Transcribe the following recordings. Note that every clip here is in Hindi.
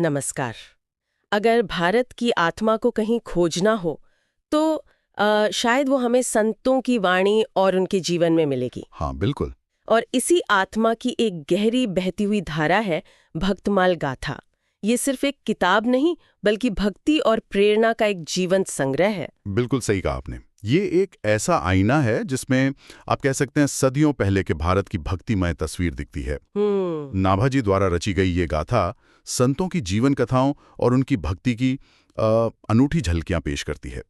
नमस्कार। अगर भारत की आत्मा को कहीं खोजना हो तो शायद वो हमें संतों की वाणी और उनके जीवन में मिलेगी। हाँ, बिल्कुल। और इसी आत्मा की एक गहरी बहती हुई धारा है भक्तमाल गाथा। ये सिर्फ एक किताब नहीं बल्कि भक्ति और प्रेरणा का एक जीवंत संग्रह है। बिल्कुल सही कहा आपने। ये एक ऐसा आईना है जिसमें आप कह सकते हैं सदियों पहले के भारत की भक्तिमय तस्वीर दिखती है। नाभाजी द्वारा रची गई ये गाथा संतों की जीवन कथाओं और उनकी भक्ति की अनूठी झलकियां पेश करती है।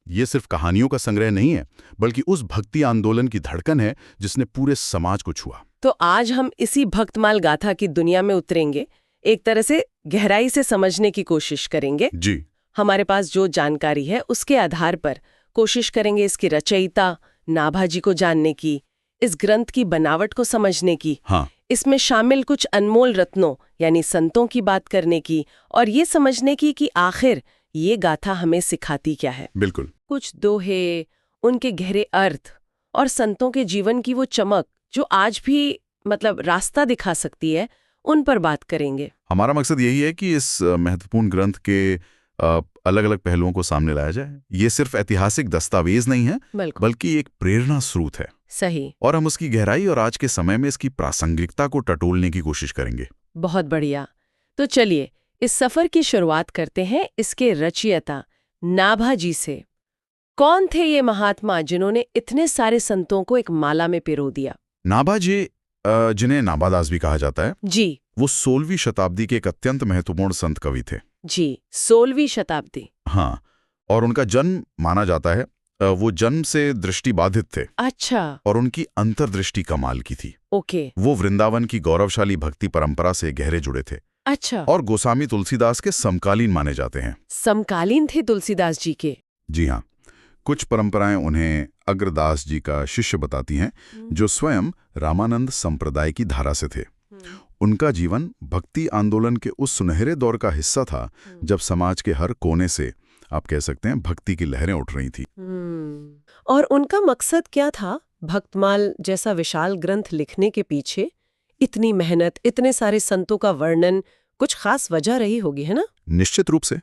ये सिर्फ कहानियों का संग्रह नहीं है, बल्कि उस भक्ति आंदोलन की धड़कन है जिसने पूरे समाज को छुआ। तो आज हम इसी भक्तमाल गाथा की दुनिया में उतरेंगे, एक तरह से गहराई से समझने की कोशिश करेंगे। जी। हमारे पास जो जानकारी है उसके आधार पर कोशिश करेंगे इसकी रचयिता नाभाजी को जानने की, इस ग्रंथ की बनावट को समझने की। हाँ। इसमें शामिल कुछ अनमोल रत्नों यानी संतों की बात करने की और ये समझने की कि आखिर ये गाथा हमें सिखाती क्या है। बिल्कुल। कुछ दोहे, उनके गहरे अर्थ और संतों के जीवन की वो चमक जो आज भी रास्ता दिखा सकती है, उन पर बात करेंगे। हमारा मकसद यही है कि इस महत्वपूर्ण ग्रंथ के अलग अलग पहलुओं को सामने लाया जाए। ये सिर्फ ऐतिहासिक दस्तावेज नहीं है, बल्कि एक प्रेरणा स्रोत है। सही। और हम उसकी गहराई और आज के समय में इसकी प्रासंगिकता को टटोलने की कोशिश करेंगे। बहुत बढ़िया। तो चलिए इस सफर की शुरुआत करते हैं इसके रचयिता नाभाजी से। कौन थे ये महात्मा जिन्होंने इतने सारे संतों को एक माला में पिरो दिया? नाभाजी, जिन्हें नाभादास भी कहा जाता है जी, वो 16वीं शताब्दी के एक अत्यंत महत्वपूर्ण संत कवि थे। जी, 16वीं शताब्दी। हाँ, और उनका जन्म माना जाता है वो जन्म से दृष्टिबाधित थे। अच्छा। और उनकी अंतर्दृष्टि कमाल की थी। ओके। वो वृंदावन की गौरवशाली भक्ति परंपरा से गहरे जुड़े थे। अच्छा। और गोस्वामी तुलसीदास के समकालीन माने जाते हैं। समकालीन थे तुलसीदास जी के? जी हाँ। कुछ परंपराएं उन्हें अग्रदास जी का शिष्य बताती हैं, जो स्वयं रामानंद संप्रदाय की धारा से थे। उनका जीवन भक्ति आंदोलन के उस सुनहरे दौर का हिस्सा था जब समाज के हर कोने से आप कह सकते हैं भक्ति की लहरें उठ रही थी। और उनका मकसद क्या था? भक्तमाल जैसा विशाल ग्रंथ लिखने के पीछे इतनी मेहनत, इतने सारे संतों का वर्णन, कुछ खास वजह रही होगी, है ना? निश्चित रूप से।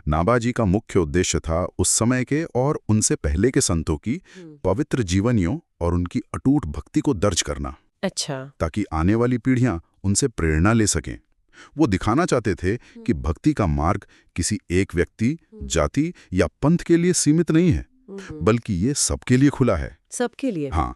नाभाजी का मुख्य उद्देश्य था उस समय के और उनसे पहले के संतों की पवित्र जीवनियों और उनकी अटूट भक्ति को दर्ज करना। अच्छा। ताकि आने वाली पीढ़ियां उनसे प्रेरणा ले सकें। वो दिखाना चाहते थे कि भक्ति का मार्ग किसी एक व्यक्ति, जाति या पंथ के लिए सीमित नहीं है, बल्कि ये सबके लिए खुला है। सबके लिए? हाँ।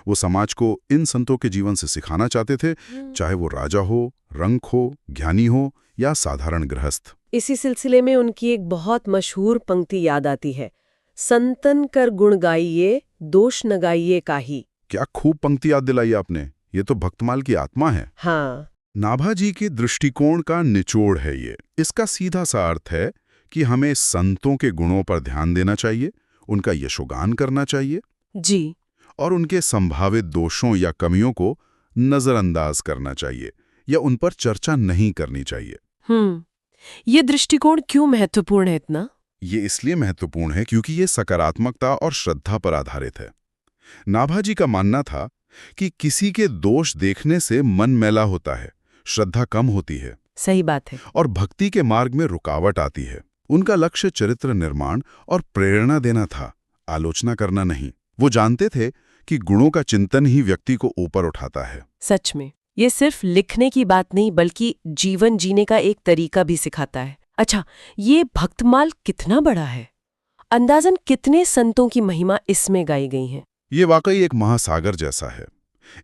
वो समाज को इन संतों के जीवन से सिखाना चाहते थे, चाहे वो राजा हो, रंक हो, ज्ञानी हो या साधारण गृहस्थ। इसी सिलसिले में उनकी एक बहुत मशहूर पंक्ति याद आती है, संतन कर गुण गाइए, दोष न गाइए काहि। क्या खूब पंक्ति याद दिलाई आपने। ये तो भक्तमाल की आत्मा है। हाँ। नाभाजी के दृष्टिकोण का निचोड़ है ये। इसका सीधा सा अर्थ है कि हमें संतों के गुणों पर ध्यान देना चाहिए, उनका यशोगान करना चाहिए जी, और उनके संभावित दोषों या कमियों को नजरअंदाज करना चाहिए या उन पर चर्चा नहीं करनी चाहिए। ये दृष्टिकोण क्यों महत्वपूर्ण है इतना? ये इसलिए महत्वपूर्ण है क्योंकि ये सकारात्मकता और श्रद्धा पर आधारित है। नाभाजी का मानना था कि किसी के दोष देखने से मन मैला होता है, श्रद्धा कम होती है। सही बात है। और भक्ति के मार्ग में रुकावट आती है। उनका लक्ष्य चरित्र निर्माण और प्रेरणा देना था, आलोचना करना नहीं। वो जानते थे कि गुणों का चिंतन ही व्यक्ति को ऊपर उठाता है। सच में ये सिर्फ लिखने की बात नहीं बल्कि जीवन जीने का एक तरीका भी सिखाता है। अच्छा, ये भक्तमाल कितना बड़ा है? अंदाजन कितने संतों की महिमा इसमें गाई गई है? ये वाकई एक महासागर जैसा है।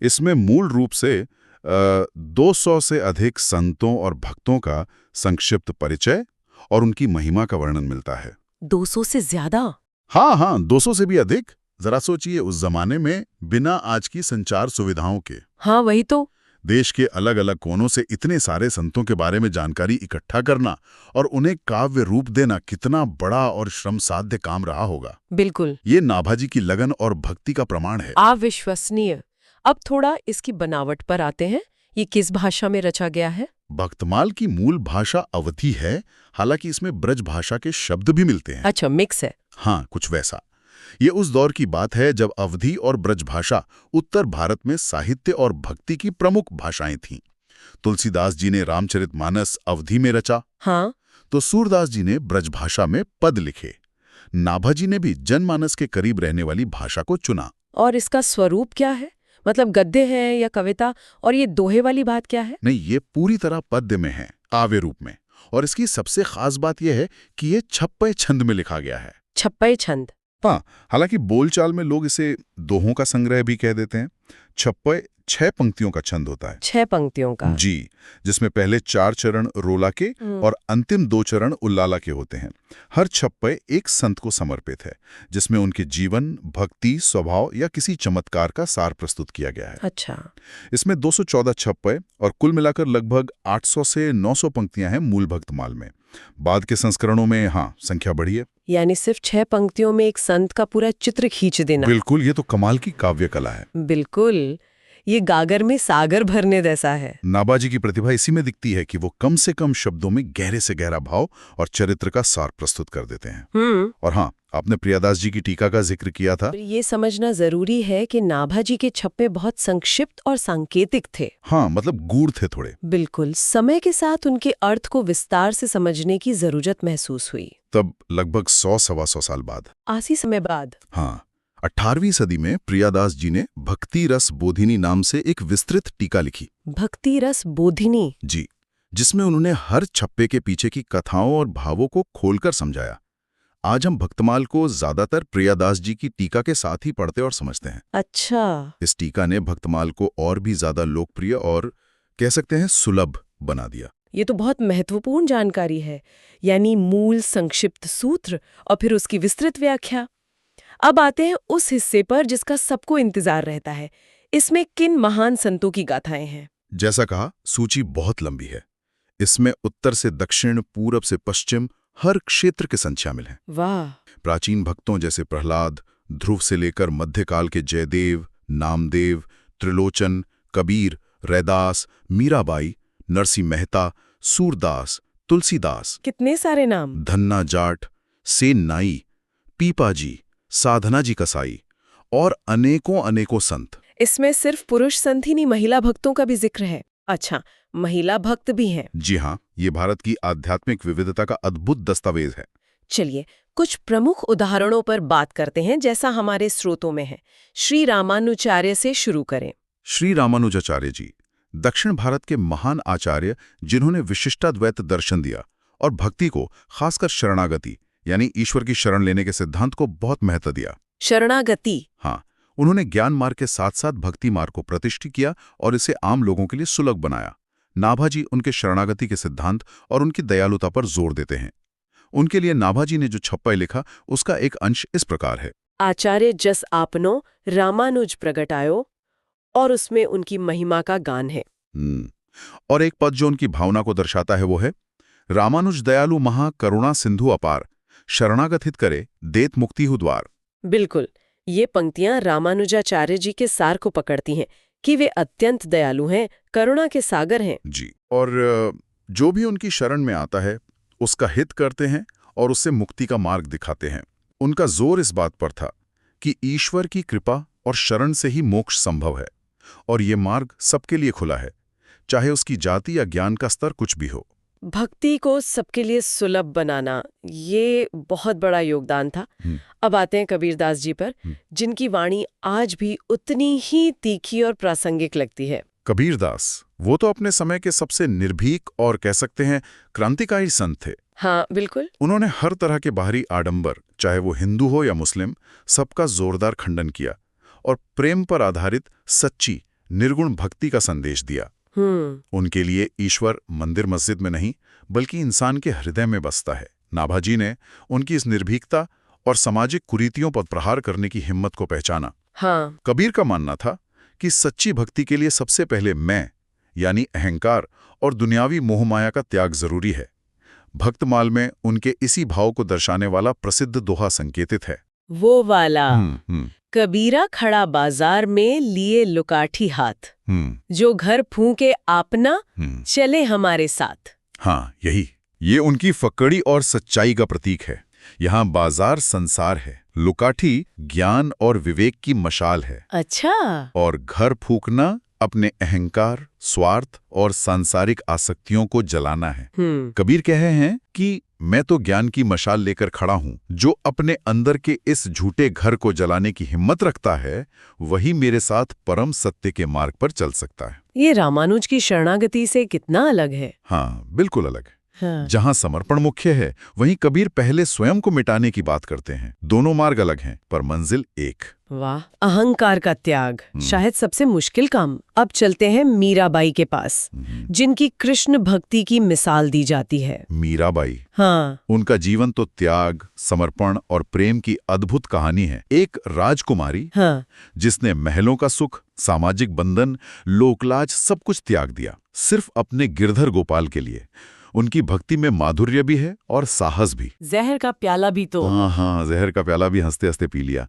इसमें मूल रूप से 200 से अधिक संतों और भक्तों का संक्षिप्त परिचय और उनकी महिमा का वर्णन मिलता है। 200 से ज्यादा? हाँ, 200 से भी अधिक। जरा सोचिए, उस जमाने में बिना आज की संचार सुविधाओं के। हाँ, वही तो। देश के अलग अलग कोनों से इतने सारे संतों के बारे में जानकारी इकट्ठा करना और उन्हें काव्य रूप देना कितना बड़ा और श्रमसाध्य काम रहा होगा। बिल्कुल। ये नाभाजी की लगन और भक्ति का प्रमाण है। अविश्वसनीय। अब थोड़ा इसकी बनावट पर आते हैं। ये किस भाषा में रचा गया है? भक्तमाल की मूल भाषा अवधी है, हालांकि इसमें ब्रज भाषा के शब्द भी मिलते हैं। अच्छा, मिक्स है। हाँ, कुछ वैसा। ये उस दौर की बात है जब अवधी और ब्रज भाषा उत्तर भारत में साहित्य और भक्ति की प्रमुख भाषाएं थीं। तुलसीदास जी ने रामचरितमानस अवधी में रचा, हाँ, तो सूरदास जी ने ब्रजभाषा में पद लिखे। नाभाजी ने भी जनमानस के करीब रहने वाली भाषा को चुना। और इसका स्वरूप क्या है? मतलब गद्य है या कविता? और ये दोहे वाली बात क्या है? नहीं, ये पूरी तरह पद्य में है, काव्य रूप में। और इसकी सबसे खास बात यह है कि ये छप्पय छंद में लिखा गया है। छप्पय छंद? हाँ, हालांकि बोलचाल में लोग इसे दोहों का संग्रह भी कह देते हैं। छप्पय 6 पंक्तियों का छंद होता है। 6 पंक्तियों का? जी, जिसमें पहले 4 चरण रोला के और अंतिम 2 चरण उल्लाला के होते हैं। हर छप्पय एक संत को समर्पित है, जिसमें उनके जीवन, भक्ति, स्वभाव या किसी चमत्कार का सार प्रस्तुत किया गया है। अच्छा। इसमें 214 छप्पय और कुल मिलाकर लगभग 800 से 900 पंक्तियां हैं मूल भक्तमाल में। बाद के संस्करणों में संख्या बढ़ी है। यानी सिर्फ 6 पंक्तियों में एक संत का पूरा चित्र खींच देना। बिल्कुल, ये तो कमाल की काव्य कला है। बिल्कुल, ये गागर में सागर भरने जैसा है। नाभाजी की प्रतिभा इसी में दिखती है कि वो कम से कम शब्दों में गहरे से गहरा भाव और चरित्र का सार प्रस्तुत कर देते हैं। और आपने प्रियादास जी की टीका का जिक्र किया था। ये समझना जरूरी है कि नाभाजी के छप्पे बहुत संक्षिप्त और सांकेतिक थे। मतलब गूढ़ थे थोड़े। बिल्कुल, समय के साथ उनके अर्थ को विस्तार से समझने की जरूरत महसूस हुई। तब लगभग 100-125 साल बाद, आसी समय बाद, 18वीं सदी में प्रियादास जी ने भक्ति रस बोधिनी नाम से एक विस्तृत टीका लिखी। भक्ति रस बोधिनी? जी, जिसमें उन्होंने हर छप्पे के पीछे की कथाओं और भावों को खोलकर समझाया। आज हम भक्तमाल को ज्यादातर प्रियादास जी की टीका के साथ ही पढ़ते और समझते हैं। अच्छा। इस टीका ने भक्तमाल को और भी ज्यादा लोकप्रिय और कह सकते हैं सुलभ बना दिया। ये तो बहुत महत्वपूर्ण जानकारी है, यानी मूल संक्षिप्त सूत्र और फिर उसकी विस्तृत व्याख्या। अब आते हैं उस हिस्से पर जिसका सबको इंतजार रहता है। इसमें किन महान संतों की गाथाएं हैं? जैसा कहा, सूची बहुत लंबी है। इसमें उत्तर से दक्षिण, पूरब से पश्चिम हर क्षेत्र के संत शामिल हैं। वाह! प्राचीन भक्तों जैसे प्रहलाद, ध्रुव से लेकर मध्यकाल के जयदेव, नामदेव, त्रिलोचन, कबीर, रैदास, मीराबाई, नरसिंह मेहता, सूरदास, तुलसीदास। कितने सारे नाम! धन्ना जाट, सेन नाई, पीपाजी, साधना जी कसाई और अनेकों अनेकों संत। इसमें सिर्फ पुरुष संत ही नहीं, महिला भक्तों का भी जिक्र है। अच्छा, महिला भक्त भी हैं? जी हाँ, ये भारत की आध्यात्मिक विविधता का अद्भुत दस्तावेज है। चलिए कुछ प्रमुख उदाहरणों पर बात करते हैं, जैसा हमारे स्रोतों में है। श्री रामानुचार्य से शुरू करें। श्री रामानुजाचार्य जी दक्षिण भारत के महान आचार्य, जिन्होंने विशिष्टाद्वैत दर्शन दिया और भक्ति को, खासकर शरणागति यानी ईश्वर की शरण लेने के सिद्धांत को बहुत महत्व दिया। शरणागति? उन्होंने ज्ञान मार्ग के साथ साथ भक्ति मार्ग को प्रतिष्ठित किया और इसे आम लोगों के लिए सुलभ बनाया। नाभाजी उनके शरणागति के सिद्धांत और उनकी दयालुता पर जोर देते हैं। उनके लिए नाभाजी ने जो छप्पय लिखा, उसका एक अंश इस प्रकार है। आचार्य जस आपनो रामानुज प्रगटायो, और उसमें उनकी महिमा का गान है। और एक पद जो उनकी भावना को दर्शाता है वो है, रामानुज दयालु महा करुणा सिंधु अपार, शरणागत हित करे देत मुक्ति हु द्वार। बिल्कुल, ये पंक्तियां रामानुजाचार्य जी के सार को पकड़ती हैं कि वे अत्यंत दयालु हैं, करुणा के सागर हैं। जी, और जो भी उनकी शरण में आता है उसका हित करते हैं और उससे मुक्ति का मार्ग दिखाते हैं। उनका जोर इस बात पर था कि ईश्वर की कृपा और शरण से ही मोक्ष संभव है, और ये मार्ग सबके लिए खुला है, चाहे उसकी जाति या ज्ञान का स्तर कुछ भी हो। भक्ति को सबके लिए सुलभ बनाना, ये बहुत बड़ा योगदान था। अब आते हैं कबीरदास जी पर, जिनकी वाणी आज भी उतनी ही तीखी और प्रासंगिक लगती है। कबीरदास, वो तो अपने समय के सबसे निर्भीक और कह सकते हैं क्रांतिकारी संत थे। हाँ, बिल्कुल। उन्होंने हर तरह के बाहरी आडंबर, चाहे वो हिंदू हो या मुस्लिम, सबका जोरदार खंडन किया और प्रेम पर आधारित सच्ची निर्गुण भक्ति का संदेश दिया। उनके लिए ईश्वर मंदिर मस्जिद में नहीं, बल्कि इंसान के हृदय में बसता है। नाभाजी ने उनकी इस निर्भीकता और सामाजिक कुरीतियों पर प्रहार करने की हिम्मत को पहचाना। कबीर का मानना था कि सच्ची भक्ति के लिए सबसे पहले मैं, यानी अहंकार और दुनियावी मोहमाया का त्याग जरूरी है। भक्तमाल में उनके इसी भाव को दर्शाने वाला प्रसिद्ध दोहा संकेतित है। वो वाला, कबीरा खड़ा बाजार में लिए लुकाठी हाथ, जो घर फूंके आपना चले हमारे साथ। यही, ये उनकी फकड़ी और सच्चाई का प्रतीक है। यहाँ बाजार संसार है, लुकाठी ज्ञान और विवेक की मशाल है। अच्छा। और घर फूंकना अपने अहंकार, स्वार्थ और सांसारिक आसक्तियों को जलाना है। कबीर कहे हैं कि मैं तो ज्ञान की मशाल लेकर खड़ा हूँ। जो अपने अंदर के इस झूठे घर को जलाने की हिम्मत रखता है, वही मेरे साथ परम सत्य के मार्ग पर चल सकता है। ये रामानुज की शरणागति से कितना अलग है। हाँ, बिल्कुल अलग है। हाँ। जहां समर्पण मुख्य है, वहीं कबीर पहले स्वयं को मिटाने की बात करते हैं। दोनों मार्ग अलग हैं, पर मंजिल एक। वाह, अहंकार का त्याग शायद सबसे मुश्किल काम। अब चलते हैं मीराबाई के पास, जिनकी कृष्ण भक्ति की मिसाल दी जाती है। मीराबाई, हाँ, उनका जीवन तो त्याग, समर्पण और प्रेम की अद्भुत कहानी है। एक राजकुमारी, हाँ, जिसने महलों का सुख, सामाजिक बंधन, लोकलाज सब कुछ त्याग दिया, सिर्फ अपने गिरधर गोपाल के लिए। उनकी भक्ति में माधुर्य भी है और साहस भी। जहर का प्याला भी तो। हाँ, जहर का प्याला भी हंसते हंसते पी लिया।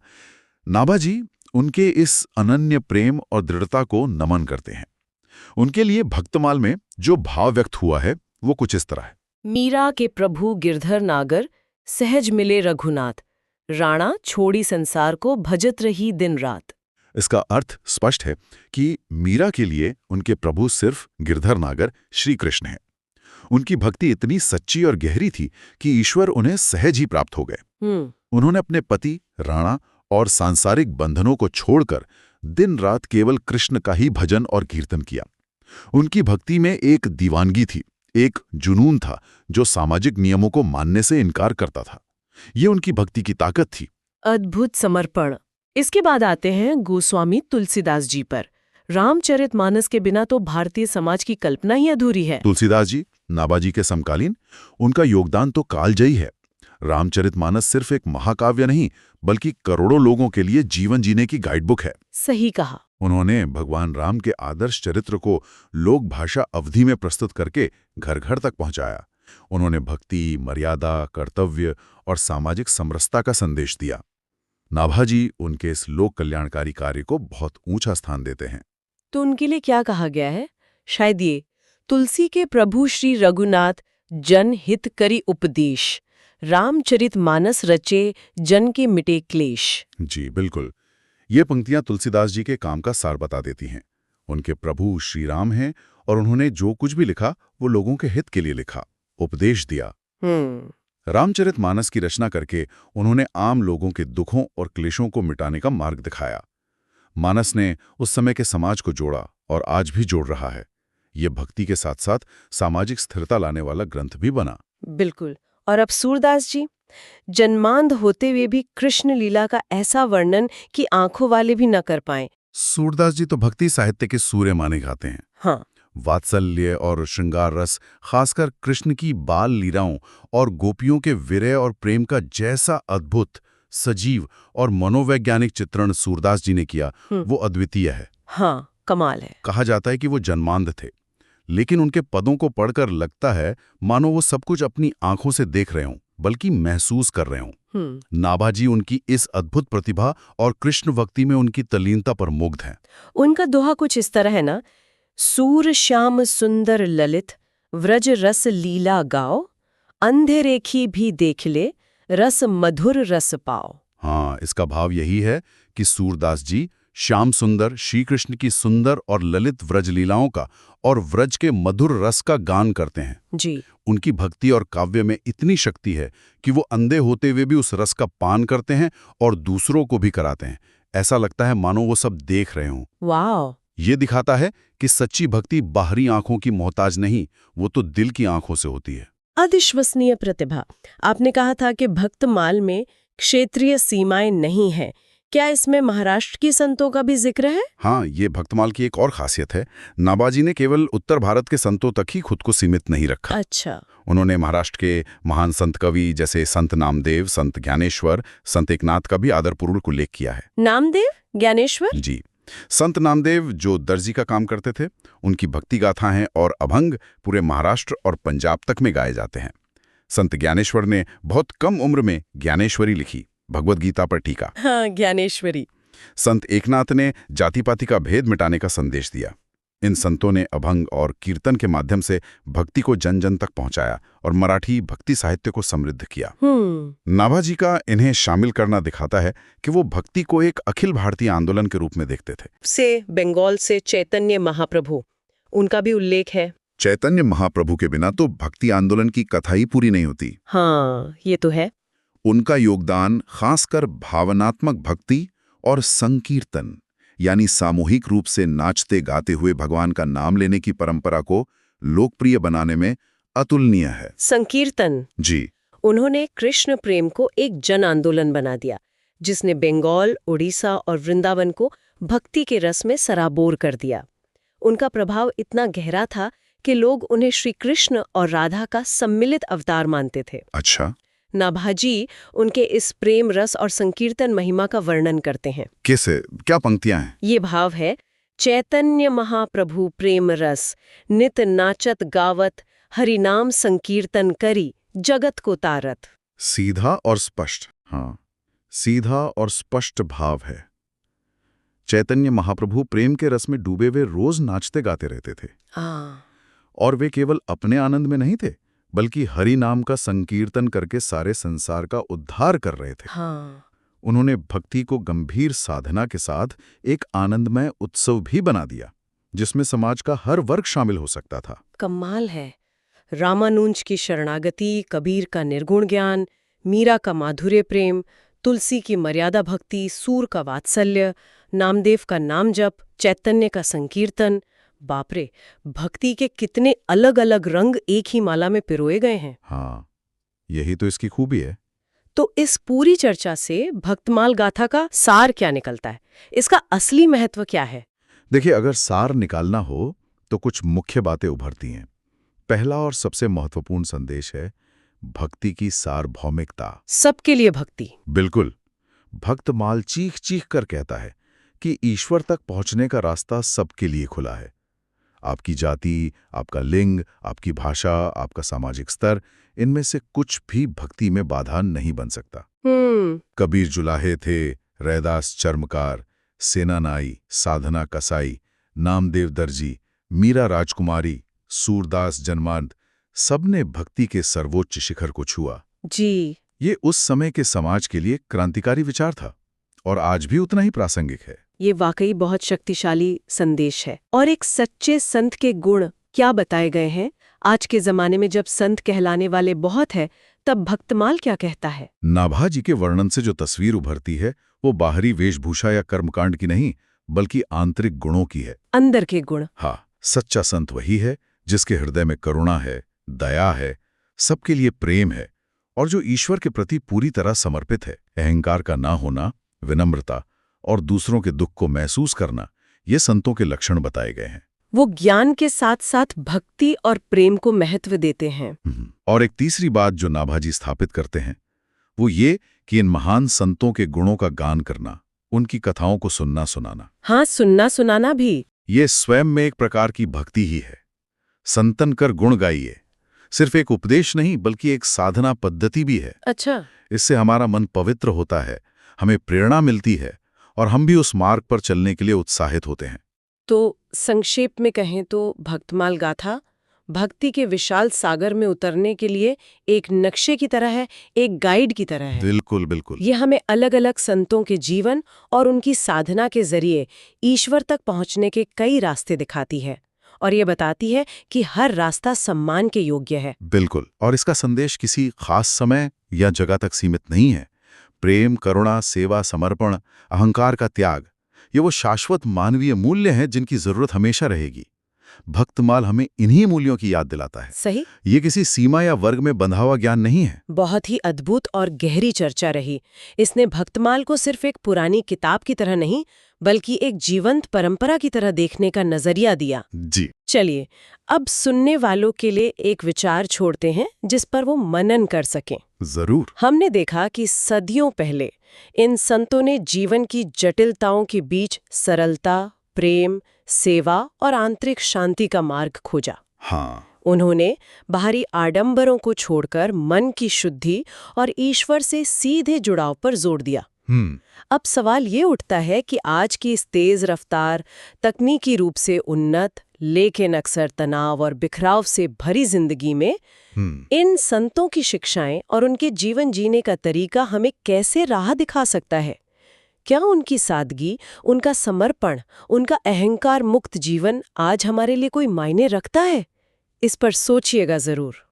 नाभाजी उनके इस अनन्य प्रेम और दृढ़ता को नमन करते हैं। उनके लिए भक्तमाल में जो भाव व्यक्त हुआ है वो कुछ इस तरह है। मीरा के प्रभु गिरधर नागर, सहज मिले रघुनाथ, राणा छोड़ी संसार को भजत रही दिन रात। इसका अर्थ स्पष्ट है कि मीरा के लिए उनके प्रभु सिर्फ गिरधर नागर श्री कृष्ण हैं। उनकी भक्ति इतनी सच्ची और गहरी थी कि ईश्वर उन्हें सहज ही प्राप्त हो गए। उन्होंने अपने पति, राणा और सांसारिक बंधनों को छोड़कर दिन रात केवल कृष्ण का ही भजन और कीर्तन किया। उनकी भक्ति में एक दीवानगी थी, एक जुनून था जो सामाजिक नियमों को मानने से इनकार करता था। ये उनकी भक्ति की ताकत थी। अद्भुत समर्पण। इसके बाद आते हैं गोस्वामी तुलसीदास जी पर। रामचरितमानस के बिना तो भारतीय समाज की कल्पना ही अधूरी है। तुलसीदास जी नाभाजी के समकालीन, उनका योगदान तो कालजयी है। रामचरितमानस सिर्फ एक महाकाव्य नहीं, बल्कि करोड़ों लोगों के लिए जीवन जीने की गाइडबुक है। सही कहा। उन्होंने भगवान राम के आदर्श चरित्र को लोक भाषा अवधि में प्रस्तुत करके घर घर तक पहुंचाया। उन्होंने भक्ति, मर्यादा, कर्तव्य और सामाजिक समरसता का संदेश दिया। नाभाजी उनके इस लोक कल्याणकारी कार्य को बहुत ऊंचा स्थान देते हैं। तो उनके लिए क्या कहा गया है? शायद ये, तुलसी के प्रभु श्री रघुनाथ, जन हित करी उपदेश, रामचरितमानस रचे, जन के मिटे क्लेश। जी बिल्कुल, ये पंक्तियां तुलसीदास जी के काम का सार बता देती हैं। उनके प्रभु श्री राम हैं और उन्होंने जो कुछ भी लिखा वो लोगों के हित के लिए लिखा, उपदेश दिया। रामचरितमानस की रचना करके उन्होंने आम लोगों के दुखों और क्लेशों को मिटाने का मार्ग दिखाया। मानस ने उस समय के समाज को जोड़ा और आज भी जोड़ रहा है। ये भक्ति के साथ साथ सामाजिक स्थिरता लाने वाला ग्रंथ भी बना। बिल्कुल। और अब सूरदास जी, जन्मांध होते हुए भी कृष्ण लीला का ऐसा वर्णन कि आंखों वाले भी न कर पाएं। सूरदास जी तो भक्ति साहित्य के सूर्य माने जाते हैं। हाँ, वात्सल्य और श्रृंगार रस, खासकर कृष्ण की बाल लीलाओं और गोपियों के विरह और प्रेम का जैसा अद्भुत, सजीव और मनोवैज्ञानिक चित्रण सूरदास जी ने किया, वो अद्वितीय है। हाँ, कमाल है। कहा जाता है कि वो जन्मांध थे, लेकिन उनके पदों को पढ़कर लगता है मानो वो सब कुछ अपनी आंखों से देख रहे हों, बल्कि महसूस कर रहे हों। नाभाजी उनकी इस अद्भुत प्रतिभा और कृष्ण भक्ति में उनकी तल्लीनता पर मुग्ध हैं। उनका दोहा कुछ इस तरह है ना, सूर श्याम सुंदर ललित, व्रज रस लीला गाओ, अंधे रेखी भी देख ले, रस मधुर रस पाओ। हाँ, इसका भाव यही है कि सूरदास जी श्याम सुंदर श्री कृष्ण की सुंदर और ललित व्रज लीलाओं का और व्रज के मधुर रस का गान करते हैं। जी। उनकी भक्ति और काव्य में इतनी शक्ति है कि वो अंधे होते हुए भी उस रस का पान करते हैं और दूसरों को भी कराते हैं। ऐसा लगता है मानो वो सब देख रहे हों। वाह! ये दिखाता है कि सच्ची भक्ति बाहरी आंखों की मोहताज नहीं, वो तो दिल की आंखों से होती है। अविश्वसनीय प्रतिभा। आपने कहा था कि भक्तमाल में क्षेत्रीय सीमाएं नहीं हैं। क्या इसमें महाराष्ट्र की संतों का भी जिक्र है? हाँ, ये भक्तमाल की एक और खासियत है। नाभाजी ने केवल उत्तर भारत के संतों तक ही खुद को सीमित नहीं रखा। अच्छा। उन्होंने महाराष्ट्र के महान संत कवि जैसे संत नामदेव, संत ज्ञानेश्वर, संत एकनाथ का भी आदरपूर्वक उल्लेख किया है। नामदेव, ज्ञानेश्वर? जी। संत नामदेव जो दर्जी का काम करते थे, उनकी भक्ति गाथाएं और अभंग पूरे महाराष्ट्र और पंजाब तक में गाए जाते हैं। संत ज्ञानेश्वर ने बहुत कम उम्र में ज्ञानेश्वरी लिखी, भगवद गीता पर टीका। हाँ, ज्ञानेश्वरी। संत एकनाथ ने जाति पाति का भेद मिटाने का संदेश दिया। इन संतों ने अभंग और कीर्तन के माध्यम से भक्ति को जन जन तक पहुंचाया और मराठी भक्ति साहित्य को समृद्ध किया। नाभाजी का इन्हें शामिल करना दिखाता है कि वो भक्ति को एक अखिल भारतीय आंदोलन के रूप में देखते थे। से बंगाल से चैतन्य महाप्रभु, उनका भी उल्लेख है। चैतन्य महाप्रभु के बिना तो भक्ति आंदोलन की कथा ही पूरी नहीं होती। हाँ, ये तो है। उनका योगदान खासकर भावनात्मक भक्ति और संकीर्तन यानी सामूहिक रूप से नाचते गाते हुए भगवान का नाम लेने की परंपरा को लोकप्रिय बनाने में अतुलनीय है। संकीर्तन जी, उन्होंने कृष्ण प्रेम को एक जन आंदोलन बना दिया, जिसने बंगाल, उड़ीसा और वृंदावन को भक्ति के रस में सराबोर कर दिया। उनका प्रभाव इतना गहरा था कि लोग उन्हें श्री कृष्ण और राधा का सम्मिलित अवतार मानते थे। अच्छा। नाभाजी उनके इस प्रेम रस और संकीर्तन महिमा का वर्णन करते हैं। कैसे, क्या पंक्तियां हैं? ये भाव है, चैतन्य महाप्रभु प्रेम रस, नित नाचत गावत, हरिनाम संकीर्तन करी, जगत को तारत। सीधा और स्पष्ट। हाँ, सीधा और स्पष्ट भाव है। चैतन्य महाप्रभु प्रेम के रस में डूबे हुए रोज नाचते गाते रहते थे। और वे केवल अपने आनंद में नहीं थे, बल्कि हरि नाम का संकीर्तन करके सारे संसार का उद्धार कर रहे थे। उन्होंने भक्ति को गंभीर साधना के साथ एक आनंदमय उत्सव भी बना दिया, जिसमें समाज का हर वर्ग शामिल हो सकता था। कमाल है। रामानुज की शरणागति, कबीर का निर्गुण ज्ञान, मीरा का माधुर्य प्रेम, तुलसी की मर्यादा भक्ति, सूर का वात्सल्य, नामदेव का नाम जप, चैतन्य का संकीर्तन। बापरे, भक्ति के कितने अलग अलग रंग एक ही माला में पिरोए गए हैं। हाँ, यही तो इसकी खूबी है। तो इस पूरी चर्चा से भक्तमाल गाथा का सार क्या निकलता है? इसका असली महत्व क्या है? देखिए, अगर सार निकालना हो तो कुछ मुख्य बातें उभरती हैं। पहला और सबसे महत्वपूर्ण संदेश है भक्ति की सार्वभौमिकता। सबके लिए भक्ति। बिल्कुल। भक्तमाल चीख चीख कर कहता है कि ईश्वर तक पहुंचने का रास्ता सबके लिए खुला है। आपकी जाति, आपका लिंग, आपकी भाषा, आपका सामाजिक स्तर, इनमें से कुछ भी भक्ति में बाधा नहीं बन सकता। कबीर जुलाहे थे, रैदास चर्मकार, सेनानाई, साधना कसाई, नामदेव दर्जी, मीरा राजकुमारी, सूरदास जन्मांत, सबने भक्ति के सर्वोच्च शिखर को छुआ। जी, ये उस समय के समाज के लिए क्रांतिकारी विचार था और आज भी उतना ही प्रासंगिक है। ये वाकई बहुत शक्तिशाली संदेश है। और एक सच्चे संत के गुण क्या बताए गए हैं? आज के जमाने में जब संत कहलाने वाले बहुत है, तब भक्तमाल क्या कहता है? नाभाजी के वर्णन से जो तस्वीर उभरती है वो बाहरी वेशभूषा या कर्मकांड की नहीं, बल्कि आंतरिक गुणों की है। अंदर के गुण। हाँ, सच्चा संत वही है जिसके हृदय में करुणा है, दया है, सबके लिए प्रेम है और जो ईश्वर के प्रति पूरी तरह समर्पित है। अहंकार का ना होना, विनम्रता और दूसरों के दुख को महसूस करना, ये संतों के लक्षण बताए गए हैं। वो ज्ञान के साथ साथ भक्ति और प्रेम को महत्व देते हैं। और एक तीसरी बात जो नाभाजी स्थापित करते हैं वो ये कि इन महान संतों के गुणों का गान करना, उनकी कथाओं को सुनना सुनाना। हाँ, सुनना सुनाना भी। ये स्वयं में एक प्रकार की भक्ति ही है। संतन कर गुण गाइए सिर्फ एक उपदेश नहीं, बल्कि एक साधना पद्धति भी है। अच्छा। इससे हमारा मन पवित्र होता है, हमें प्रेरणा मिलती है और हम भी उस मार्ग पर चलने के लिए उत्साहित होते हैं। तो संक्षेप में कहें तो भक्तमाल गाथा भक्ति के विशाल सागर में उतरने के लिए एक नक्शे की तरह है, एक गाइड की तरह है। बिल्कुल बिल्कुल। ये हमें अलग अलग संतों के जीवन और उनकी साधना के जरिए ईश्वर तक पहुंचने के कई रास्ते दिखाती है और ये बताती है कि हर रास्ता सम्मान के योग्य है। बिल्कुल। और इसका संदेश किसी खास समय या जगह तक सीमित नहीं है। प्रेम, करुणा, सेवा, समर्पण, अहंकार का त्याग, ये वो शाश्वत मानवीय मूल्य हैं जिनकी जरूरत हमेशा रहेगी। भक्तमाल हमें इन्हीं मूल्यों की याद दिलाता है। सही। ये किसी सीमा या वर्ग में बंधा हुआ ज्ञान नहीं है। बहुत ही अद्भुत और गहरी चर्चा रही। इसने भक्तमाल को सिर्फ एक पुरानी किताब की तरह नहीं, बल्कि एक जीवंत परंपरा की तरह देखने का नजरिया दिया। जी। चलिए, अब सुनने वालों के लिए एक विचार छोड़ते हैं जिस पर वो मनन कर सकें। जरूर। हमने देखा कि सदियों पहले इन संतों ने जीवन की जटिलताओं के बीच सरलता, प्रेम, सेवा और आंतरिक शांति का मार्ग खोजा। हाँ। उन्होंने बाहरी आडंबरों को छोड़कर मन की शुद्धि और ईश्वर से सीधे जुड़ाव पर जोर दिया। अब सवाल ये उठता है कि आज की इस तेज रफ्तार, तकनीकी रूप से उन्नत, लेकिन अक्सर तनाव और बिखराव से भरी जिंदगी में इन संतों की शिक्षाएं और उनके जीवन जीने का तरीका हमें कैसे राह दिखा सकता है? क्या उनकी सादगी, उनका समर्पण, उनका अहंकार मुक्त जीवन आज हमारे लिए कोई मायने रखता है? इस पर सोचिएगा जरूर।